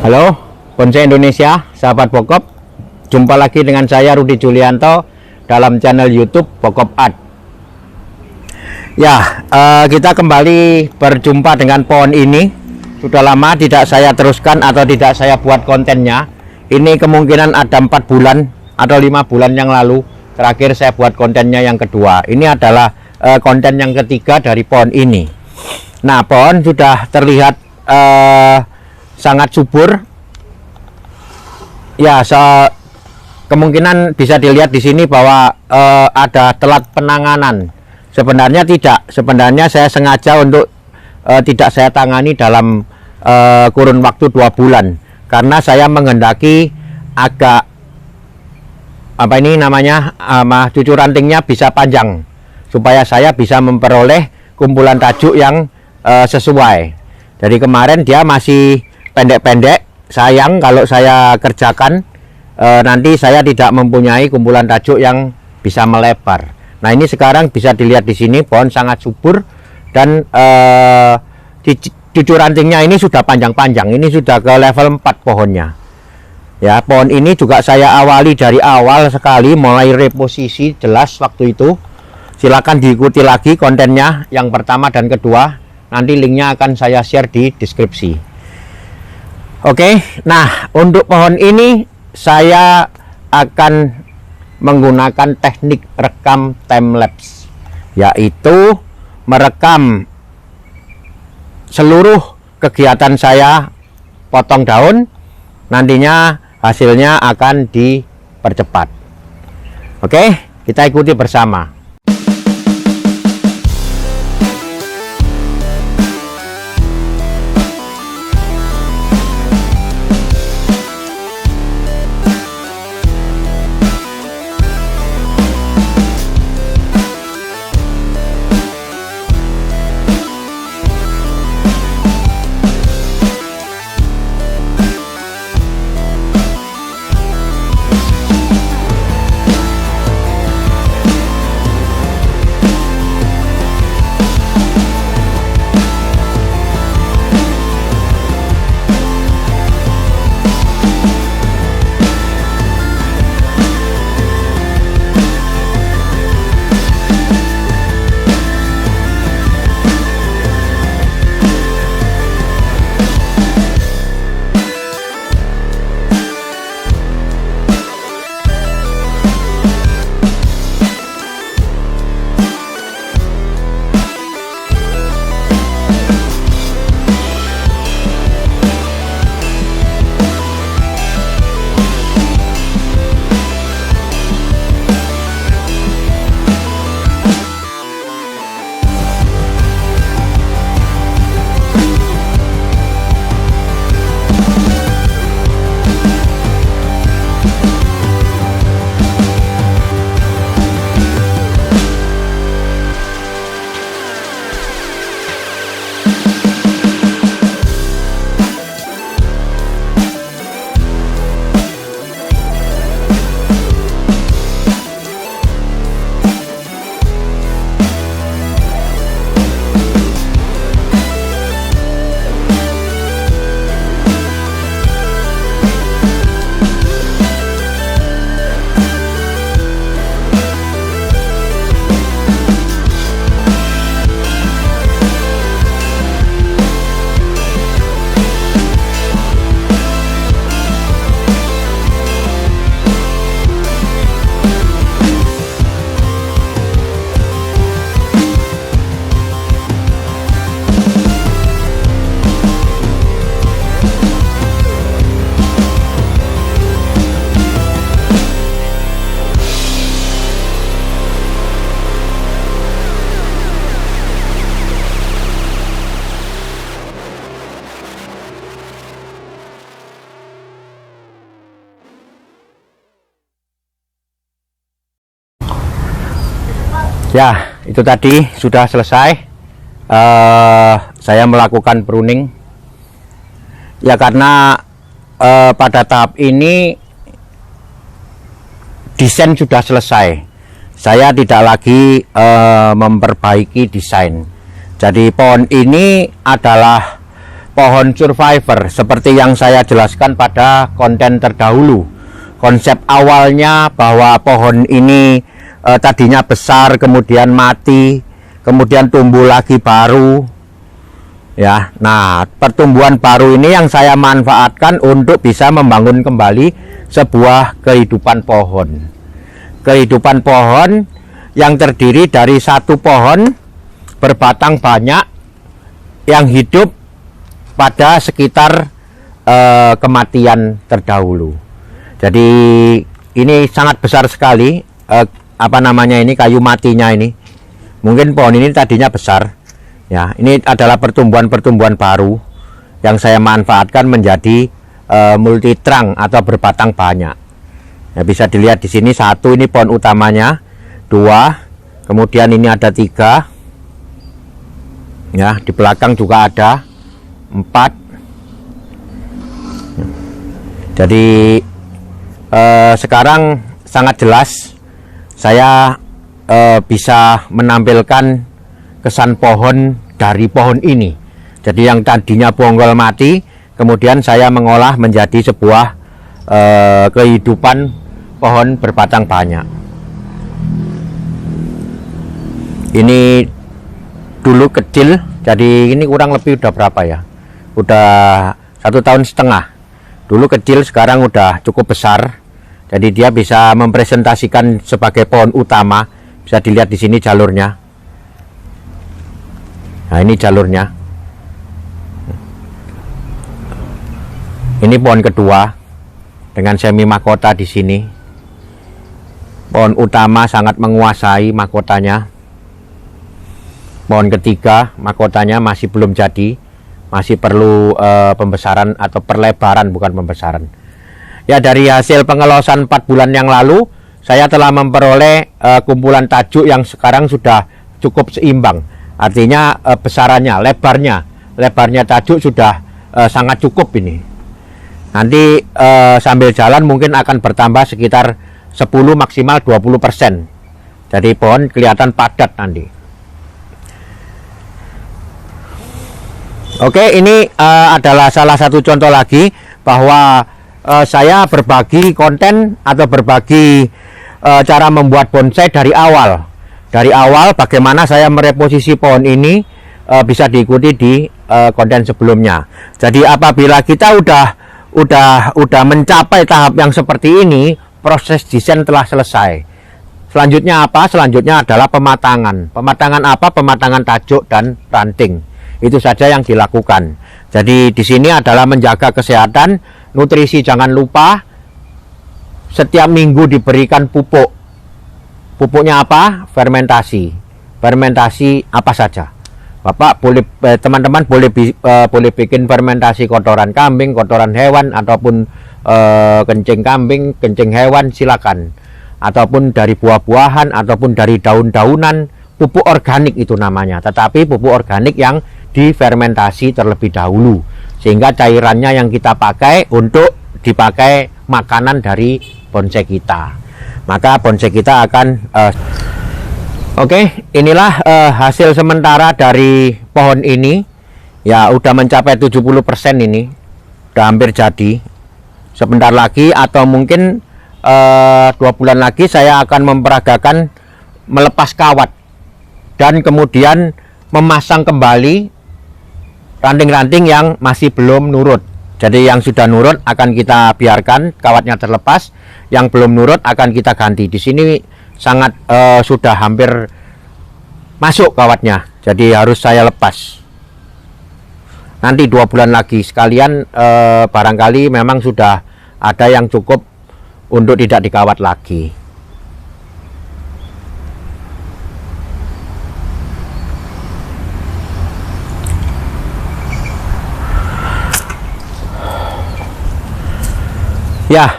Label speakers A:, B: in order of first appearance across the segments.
A: Halo, Bonsai Indonesia, sahabat Pokop. Jumpa lagi dengan saya Rudi Julianto dalam channel YouTube Pokop Art. Ya, kita kembali berjumpa dengan pohon ini. Sudah lama tidak saya teruskan atau tidak saya buat kontennya. Ini kemungkinan ada 4 bulan atau 5 bulan yang lalu terakhir saya buat kontennya yang kedua. Ini adalah konten yang ketiga dari pohon ini. Nah, pohon sudah terlihat sangat subur ya. Kemungkinan bisa dilihat di sini bahwa ada telat penanganan. Sebenarnya tidak, sebenarnya saya sengaja untuk tidak saya tangani dalam kurun waktu 2 bulan karena saya menghendaki agak cucu rantingnya bisa panjang supaya saya bisa memperoleh kumpulan tajuk yang sesuai. Jadi kemarin dia masih pendek-pendek, sayang kalau saya kerjakan nanti saya tidak mempunyai kumpulan tajuk yang bisa melebar. Nah, ini sekarang bisa dilihat di sini pohon sangat subur dan cucu rantingnya ini sudah panjang-panjang. Ini sudah ke level 4 pohonnya. Ya, pohon ini juga saya awali dari awal sekali, mulai reposisi jelas waktu itu. Silakan diikuti lagi kontennya yang pertama dan kedua. Nanti linknya akan saya share di deskripsi. Oke, nah untuk pohon ini saya akan menggunakan teknik rekam time-lapse, yaitu merekam seluruh kegiatan saya potong daun, nantinya hasilnya akan dipercepat. Oke, kita ikuti bersama. Ya, itu tadi sudah selesai. Saya melakukan pruning. Ya, karena pada tahap ini desain sudah selesai. Saya tidak lagi memperbaiki desain. Jadi pohon ini adalah pohon survivor seperti yang saya jelaskan pada konten terdahulu. Konsep awalnya bahwa pohon ini tadinya besar, kemudian mati, kemudian tumbuh lagi baru. Ya, nah pertumbuhan baru ini yang saya manfaatkan untuk bisa membangun kembali sebuah kehidupan pohon. Kehidupan pohon yang terdiri dari satu pohon berbatang banyak yang hidup pada sekitar kematian terdahulu. Jadi ini sangat besar sekali, apa namanya ini, kayu matinya ini. Mungkin pohon ini tadinya besar. Ya, ini adalah pertumbuhan baru yang saya manfaatkan menjadi multitrang atau berbatang banyak. Ya, bisa dilihat di sini satu, ini pohon utamanya, 2, kemudian ini ada 3. Ya, di belakang juga ada 4. Jadi sekarang sangat jelas saya bisa menampilkan kesan pohon dari pohon ini. Jadi yang tadinya bonggol mati, kemudian saya mengolah menjadi sebuah kehidupan pohon berbatang banyak. Ini dulu kecil, jadi ini kurang lebih udah berapa ya? Udah 1,5 tahun. Dulu kecil, sekarang udah cukup besar. Jadi dia bisa mempresentasikan sebagai pohon utama. Bisa dilihat di sini jalurnya. Nah, ini jalurnya. Ini pohon kedua dengan semi mahkota di sini. Pohon utama sangat menguasai mahkotanya. Pohon ketiga, mahkotanya masih belum jadi, masih perlu pembesaran atau perlebaran, bukan pembesaran. Ya, dari hasil pengelosan 4 bulan yang lalu, saya telah memperoleh kumpulan tajuk yang sekarang sudah cukup seimbang. Artinya besarannya, lebarnya tajuk sudah sangat cukup ini. Nanti sambil jalan mungkin akan bertambah sekitar 10 maksimal 20%. Jadi pohon kelihatan padat nanti. Oke, ini adalah salah satu contoh lagi bahwa saya berbagi konten atau berbagi cara membuat bonsai dari awal. Dari awal bagaimana saya mereposisi pohon ini bisa diikuti di konten sebelumnya. Jadi apabila kita udah mencapai tahap yang seperti ini, proses desain telah selesai. Selanjutnya apa? Selanjutnya adalah pematangan. Pematangan apa? Pematangan tajuk dan ranting. Itu saja yang dilakukan. Jadi di sini adalah menjaga kesehatan, nutrisi jangan lupa. Setiap minggu diberikan pupuk. Pupuknya apa? Fermentasi. Fermentasi apa saja. Bapak boleh, teman-teman boleh bikin fermentasi kotoran kambing, kotoran hewan, ataupun kencing kambing, kencing hewan, silakan. Ataupun dari buah-buahan, ataupun dari daun-daunan. Pupuk organik itu namanya. Tetapi pupuk organik yang difermentasi terlebih dahulu, sehingga cairannya yang kita pakai untuk dipakai makanan dari bonsai kita. Maka bonsai kita akan Oke, inilah hasil sementara dari pohon ini. Ya, udah mencapai 70% ini. Udah hampir jadi. Sebentar lagi atau mungkin 2 bulan lagi saya akan memperagakan melepas kawat dan kemudian memasang kembali ranting-ranting yang masih belum nurut. Jadi yang sudah nurut akan kita biarkan kawatnya terlepas, yang belum nurut akan kita ganti. Di sini sangat sudah hampir masuk kawatnya, jadi harus saya lepas. Nanti 2 bulan lagi sekalian barangkali memang sudah ada yang cukup untuk tidak dikawat lagi. Ya,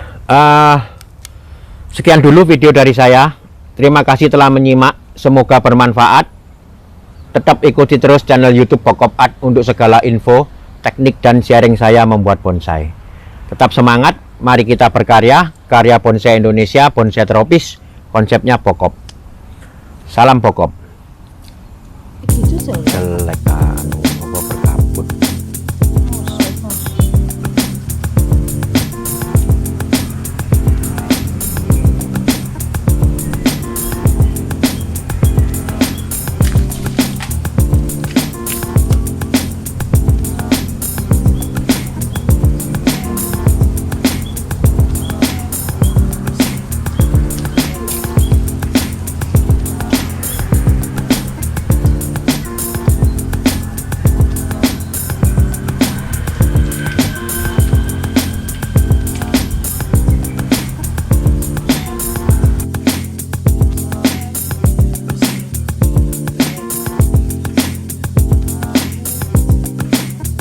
A: sekian dulu video dari saya. Terima kasih telah menyimak. Semoga bermanfaat. Tetap ikuti terus channel YouTube Pokop Art untuk segala info, teknik, dan sharing saya membuat bonsai. Tetap semangat. Mari kita berkarya. Karya bonsai Indonesia, bonsai tropis. Konsepnya Pokop. Salam Pokop. Jelek.